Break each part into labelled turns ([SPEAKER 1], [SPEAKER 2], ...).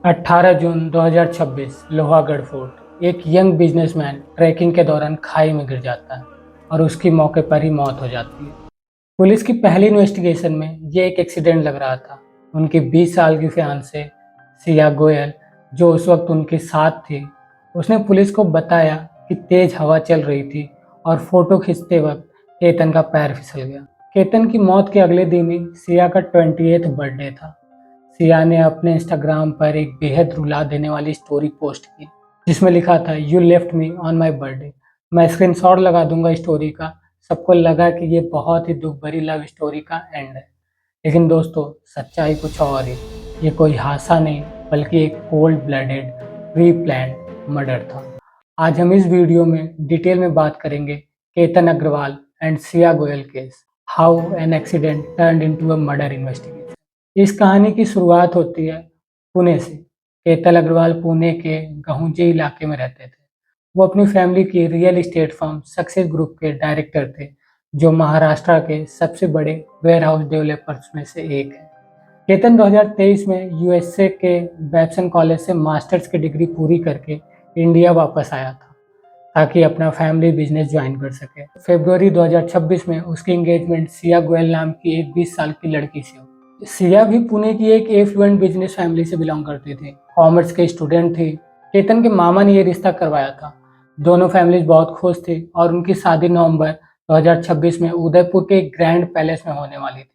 [SPEAKER 1] 18 जून 2026 Lohagarh fort. एक young businessman trekking के दौरान खाई में गिर जाता है और उसकी मौके पर ही मौत हो जाती है। पुलिस की पहली इन्वेस्टिगेशन में ये एक एक्सीडेंट लग रहा था। उनकी 20 साल की फियांसे सिया गोयल, जो उस वक्त उनके साथ थी, उसने पुलिस को बताया कि तेज हवा चल रही थी और फोटो खींचते वक्त केतन का पैर फिसल गया। केतन की मौत के अगले दिन ही सिया का 28th बर्थडे था। सिया ने अपने इंस्टाग्राम पर एक बेहद रुला देने वाली स्टोरी पोस्ट की, जिसमें लिखा था, you left me on my birthday. मैं स्क्रीनशॉट लगा दूंगा स्टोरी का। सबको लगा कि ये बहुत ही दुख भरी लव स्टोरी का एंड है, लेकिन दोस्तों सच्चाई कुछ और है। ये कोई हादसा नहीं, बल्कि एक cold blooded pre planned murder था। आज हम इस वीडियो में डिटेल में बात करेंगे Ketan Agarwal and Siya Goyal case, how an accident turned into a murder investigation. इस कहानी की शुरुआत होती है पुणे से। केतन अग्रवाल पुणे के गहुंजे इलाके में रहते थे। वो अपनी फैमिली की real estate firm success group के डायरेक्टर थे, जो महाराष्ट्र के सबसे बड़े वेयर हाउस डेवलपर्स में से एक है। केतन 2023 में यूएसए के बैप्सन कॉलेज से मास्टर्स की डिग्री पूरी करके इंडिया वापस आया था, ताकि अपना फैमिली बिजनेस ज्वाइन कर सके। फरवरी 2026 में उसकी एंगेजमेंट सिया गोयल नाम की एक 20 साल की लड़की से हुई। सिया भी पुणे की एक एफ्लुएंट बिजनेस फैमिली से बिलोंग करती थी, कॉमर्स के स्टूडेंट थी। केतन के मामा ने यह रिश्ता करवाया था। दोनों फैमिलीज बहुत खुश थी और उनकी शादी नवंबर 2026 में उदयपुर के एक ग्रैंड पैलेस में होने वाली थी।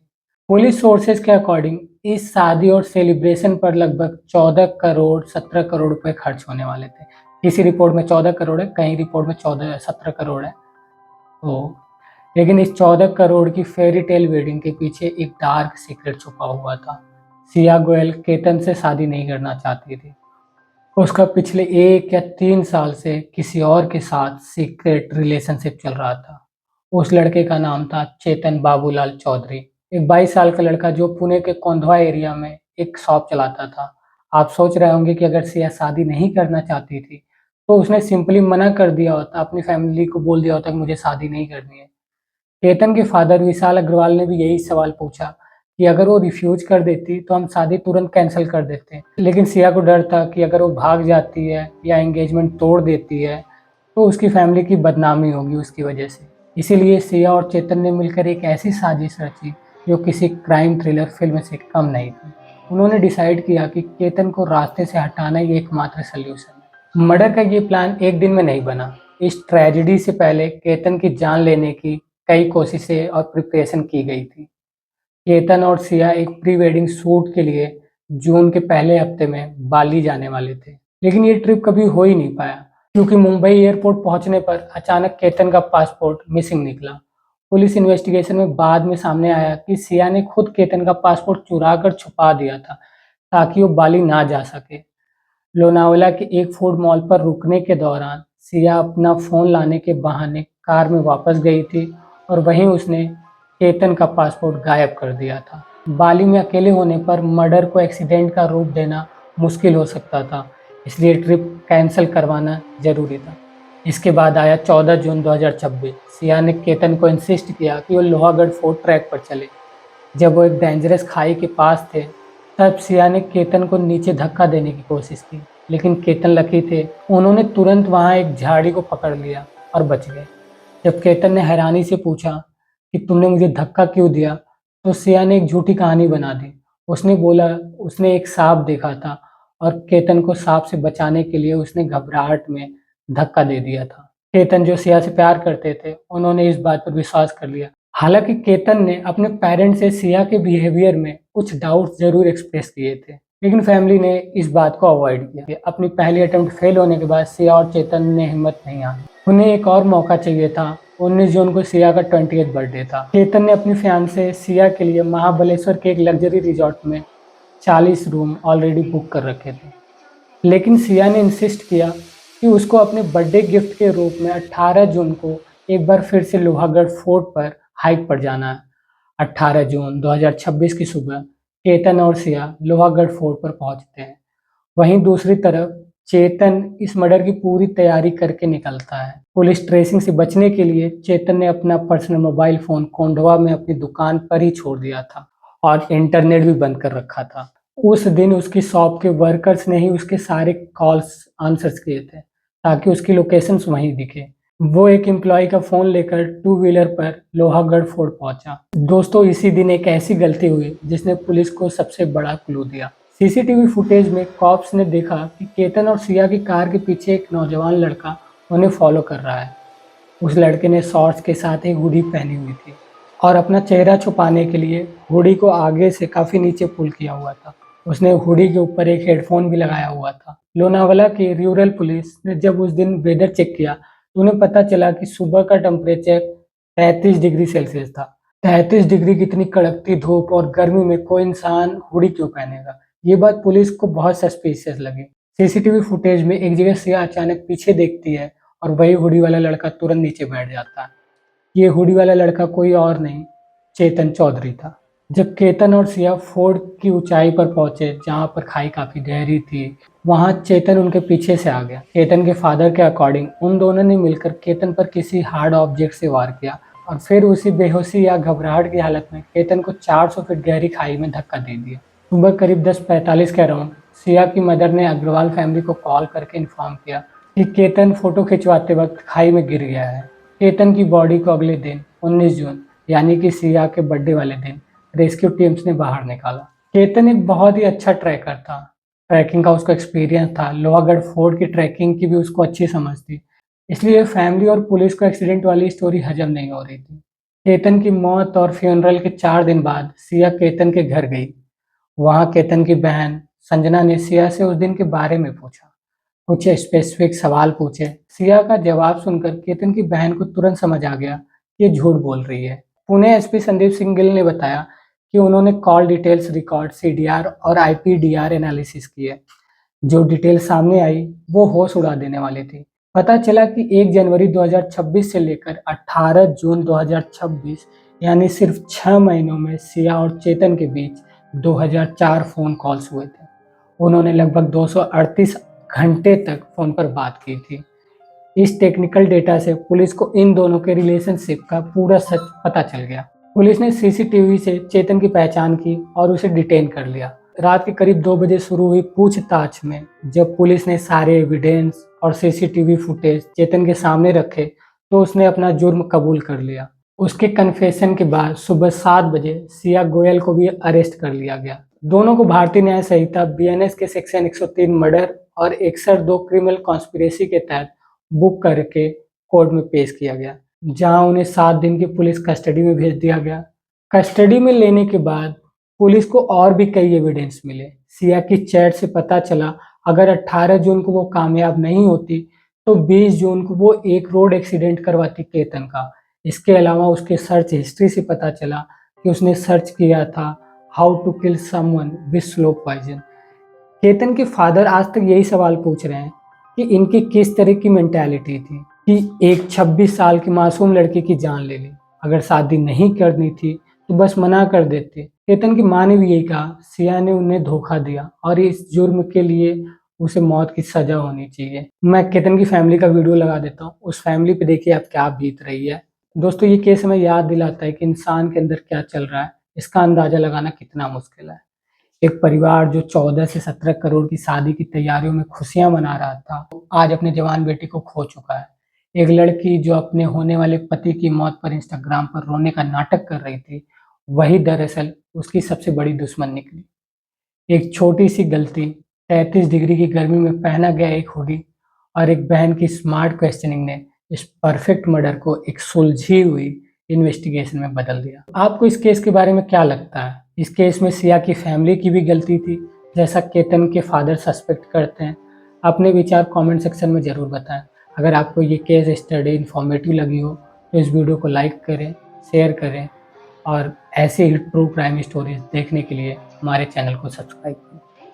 [SPEAKER 1] पुलिस सोर्सेज के अकॉर्डिंग इस शादी और सेलिब्रेशन पर लगभग 14 करोड़ 17 करोड़ रुपए खर्च होने वाले थे। किसी रिपोर्ट में 14 करोड़ है, कहीं रिपोर्ट में 17 करोड़ है। तो लेकिन इस 14 करोड़ की फेरी टेल वेडिंग के पीछे एक डार्क सीक्रेट छुपा हुआ था। सिया गोयल केतन से शादी नहीं करना चाहती थी। उसका पिछले 1 या 3 साल से किसी और के साथ सीक्रेट रिलेशनशिप चल रहा था। उस लड़के का नाम था चेतन बाबूलाल चौधरी, एक 22 साल का लड़का जो पुणे के कोंधवा एरिया में एक शॉप चलाता था। आप सोच रहे होंगे कि अगर सिया शादी नहीं करना चाहती थी तो उसने सिंपली मना कर दिया होता, अपनी फैमिली को बोल दिया होता कि मुझे शादी नहीं करनी है। केतन के फादर विशाल अग्रवाल ने भी यही सवाल पूछा कि अगर वो रिफ्यूज कर देती तो हम शादी तुरंत कैंसिल कर देते, लेकिन सिया को डर था कि अगर वो भाग जाती है या एंगेजमेंट तोड़ देती है तो उसकी फैमिली की बदनामी होगी उसकी वजह से। इसीलिए सिया और चेतन ने मिलकर एक ऐसी साजिश रची जो किसी क्राइम थ्रिलर फिल्म से कम नहीं थी। उन्होंने डिसाइड किया कि केतन को रास्ते से हटाना ही एकमात्र सल्यूशन है। मर्डर का ये प्लान एक दिन में नहीं बना। इस ट्रेजेडी से पहले केतन की जान लेने की कई कोशिशें और प्रिपरेशन की गई थी। केतन और सिया एक प्री वेडिंग शूट के लिए जून के पहले हफ्ते में बाली जाने वाले थे, लेकिन ये ट्रिप कभी हो ही नहीं पाया, क्योंकि मुंबई एयरपोर्ट पहुंचने पर अचानक केतन का पासपोर्ट मिसिंग निकला। पुलिस इन्वेस्टिगेशन में बाद में सामने आया कि सिया ने खुद केतन का पासपोर्ट चुरा कर छुपा दिया था, ताकि वो बाली ना जा सके। लोनावला के एक फूड मॉल पर रुकने के दौरान सिया अपना फ़ोन लाने के बहाने कार में वापस गई थी और वहीं उसने केतन का पासपोर्ट गायब कर दिया था। बाली में अकेले होने पर मर्डर को एक्सीडेंट का रूप देना मुश्किल हो सकता था, इसलिए ट्रिप कैंसिल करवाना जरूरी था। इसके बाद आया 14 जून 2026। सिया ने केतन को इंसिस्ट किया कि वो लोहागढ़ फोर्ट ट्रैक पर चले। जब वो एक डेंजरस खाई के पास थे, तब सिया ने केतन को नीचे धक्का देने की कोशिश की, लेकिन केतन लकी थे। उन्होंने तुरंत वहां एक झाड़ी को पकड़ लिया और बच गए। जब केतन ने हैरानी से पूछा कि तुमने मुझे धक्का क्यों दिया, तो सिया ने एक झूठी कहानी बना दी। उसने बोला उसने एक सांप देखा था और केतन को सांप से बचाने के लिए उसने घबराहट में धक्का दे दिया था। केतन, जो सिया से प्यार करते थे, उन्होंने इस बात पर विश्वास कर लिया। हालांकि केतन ने अपने पेरेंट्स से सिया के बिहेवियर में कुछ डाउट्स जरूर एक्सप्रेस किए थे, लेकिन फैमिली ने इस बात को अवॉइड किया। अपनी पहली अटेम्प्ट फेल होने के बाद सिया और चेतन ने हिम्मत नहीं हारी। उन्हें एक और मौका चाहिए था। 19 जून को सिया का 20th बर्थडे था। केतन ने अपनी फियांसे सिया के लिए महाबलेश्वर के एक लग्जरी रिजॉर्ट में 40 रूम ऑलरेडी बुक कर रखे थे, लेकिन सिया ने इंसिस्ट किया कि उसको अपने बर्थडे गिफ्ट के रूप में 18 जून को एक बार फिर से लोहागढ़ फोर्ट पर हाइक पर जाना है। 18 जून 2026 की सुबह केतन और सिया लोहागढ़ फोर्ट पर पहुंचते हैं। वहीं दूसरी तरफ चेतन इस मर्डर की पूरी तैयारी करके निकलता है। पुलिस ट्रेसिंग से बचने के लिए चेतन ने अपना पर्सनल मोबाइल फोन कोंडवा में अपनी दुकान पर ही छोड़ दिया था और इंटरनेट भी बंद कर रखा था। उस दिन उसकी शॉप के वर्कर्स ने ही उसके सारे कॉल्स आंसर्स किए थे ताकि उसकी लोकेशंस वहीं दिखे। वो एक एम्प्लॉय का फ़ोन लेकर टू व्हीलर पर लोहागढ़ फोर्ट पहुंचा। दोस्तों, इसी दिन एक ऐसी गलती हुई जिसने पुलिस को सबसे बड़ा क्लू दिया। सीसीटीवी फुटेज में कॉप्स ने देखा कि केतन और सिया की कार के पीछे एक नौजवान लड़का उन्हें फॉलो कर रहा है। उस लड़के ने शॉर्ट्स के साथ एक हुडी पहनी हुई थी और अपना चेहरा छुपाने के लिए हुडी को आगे से काफ़ी नीचे पुल किया हुआ था। उसने हुडी के ऊपर एक हेडफोन भी लगाया हुआ था। लोनावाला की रूरल पुलिस ने जब उस दिन वेदर चेक किया तो उन्हें पता चला कि सुबह का टेम्परेचर 33 डिग्री सेल्सियस था। 33 डिग्री की इतनी कड़कती धूप और गर्मी में कोई इंसान हुडी क्यों पहनेगा? ये बात पुलिस को बहुत सस्पिशियस लगी। सीसीटीवी फुटेज में एक जगह सिया अचानक पीछे देखती है और वही हुडी वाला लड़का तुरंत नीचे बैठ जाता है। ये हुडी वाला लड़का कोई और नहीं, चेतन चौधरी था। जब केतन और सिया फोर्ड की ऊंचाई पर पहुंचे जहां पर खाई काफी गहरी थी, वहां चेतन उनके पीछे से आ गया। केतन के फादर के अकॉर्डिंग उन दोनों ने मिलकर केतन पर किसी हार्ड ऑब्जेक्ट से वार किया और फिर उसी बेहोशी या घबराहट की हालत में केतन को 400 फीट गहरी खाई में धक्का दे दिया। सुबह करीब 10:45 के अराउंड सिया की मदर ने अग्रवाल फैमिली को कॉल करके इन्फॉर्म किया कि केतन फोटो खिंचवाते वक्त खाई में गिर गया है। केतन की बॉडी को अगले दिन 19 जून यानी कि सिया के बर्थडे वाले दिन रेस्क्यू टीम्स ने बाहर निकाला। केतन एक बहुत ही अच्छा ट्रैकर था। ट्रैकिंग का उसको एक्सपीरियंस था। लोहागढ़ फोर्ट की ट्रैकिंग की भी उसको अच्छी समझ थी। इसलिए फैमिली और पुलिस को एक्सीडेंट वाली स्टोरी हजम नहीं हो रही थी। केतन की मौत और फ्यूनरल के 4 दिन बाद सिया केतन के घर गई। वहां केतन की बहन संजना ने सिया से उस दिन के बारे में पूछा। कुछ स्पेसिफिक सवाल पूछे। सिया का जवाब सुनकर केतन की बहन को तुरंत समझ आ गया कि ये झूठ बोल रही है। पुणे एसपी संदीप सिंह गिल ने बताया कि उन्होंने कॉल डिटेल्स रिकॉर्ड, सीडीआर और आईपीडीआर एनालिसिस किए। जो डिटेल सामने आई वो होश उड़ा देने वाली थी। पता चला कि 1 जनवरी 2026 से लेकर 18 जून 2026 यानी सिर्फ 6 महीनों में सिया और चेतन के बीच 2004 फोन कॉल्स हुए थे। उन्होंने लगभग 238 घंटे तक फोन पर बात की थी। इस टेक्निकल डेटा से पुलिस को इन दोनों के रिलेशनशिप का पूरा सच पता चल गया। पुलिस ने सीसीटीवी से चेतन की पहचान की और उसे डिटेन कर लिया। रात के करीब 2 बजे शुरू हुई पूछताछ में जब पुलिस ने सारे एविडेंस और सीसीटीवी फुटेज चेतन के सामने रखे तो उसने अपना जुर्म कबूल कर लिया। उसके कन्फेशन के बाद सुबह 7 बजे सिया गोयल को भी अरेस्ट कर लिया गया। दोनों को भारतीय न्याय संहिता बीएनएस के सेक्शन 103 मर्डर और 61(2) क्रिमिनल कॉन्स्पिरेसी के तहत बुक करके कोर्ट में पेश किया गया, जहां उन्हें 7 दिन की पुलिस कस्टडी में भेज दिया गया। कस्टडी में लेने के बाद पुलिस को और भी कई एविडेंस मिले। सिया की चैट से पता चला अगर 18 जून को वो कामयाब नहीं होती तो 20 जून को वो एक रोड एक्सीडेंट करवाती केतन का। इसके अलावा उसके सर्च हिस्ट्री से पता चला कि उसने सर्च किया था how to kill someone with slow poison. Ketan के फादर आज तक यही सवाल पूछ रहे हैं कि इनकी किस तरह की मेंटालिटी थी कि एक 26 साल की मासूम लड़की की जान ले ली। अगर शादी नहीं करनी थी तो बस मना कर देते। केतन की माँ ने भी यही कहा, सिया ने उन्हें धोखा दिया और इस जुर्म के लिए उसे मौत की सजा होनी चाहिए। मैं केतन की फैमिली का वीडियो लगा देता हूँ, उस फैमिली पे देखिए आप क्या बीत रही है। दोस्तों, ये केस हमें याद दिलाता है कि इंसान के अंदर क्या चल रहा है, इसका अंदाजा लगाना कितना मुश्किल है। एक परिवार जो 14 से 17 करोड़ की शादी की तैयारियों में खुशियां मना रहा था, आज अपने जवान बेटी को खो चुका है। एक लड़की जो अपने होने वाले पति की मौत पर इंस्टाग्राम पर रोने का नाटक कर रही थी, वही दरअसल उसकी सबसे बड़ी दुश्मन निकली। एक छोटी सी गलती, 33 डिग्री की गर्मी में पहना गया एक हुडी और एक बहन की स्मार्ट क्वेश्चनिंग ने इस परफेक्ट मर्डर को एक सुलझी हुई इन्वेस्टिगेशन में बदल दिया। आपको इस केस के बारे में क्या लगता है? इस केस में सिया की फैमिली की भी गलती थी, जैसा केतन के फादर सस्पेक्ट करते हैं? अपने विचार कमेंट सेक्शन में ज़रूर बताएं। अगर आपको ये केस स्टडी इन्फॉर्मेटिव लगी हो तो इस वीडियो को लाइक करें, शेयर करें और ऐसे ही ट्रू क्राइम स्टोरीज देखने के लिए हमारे चैनल को सब्सक्राइब करें।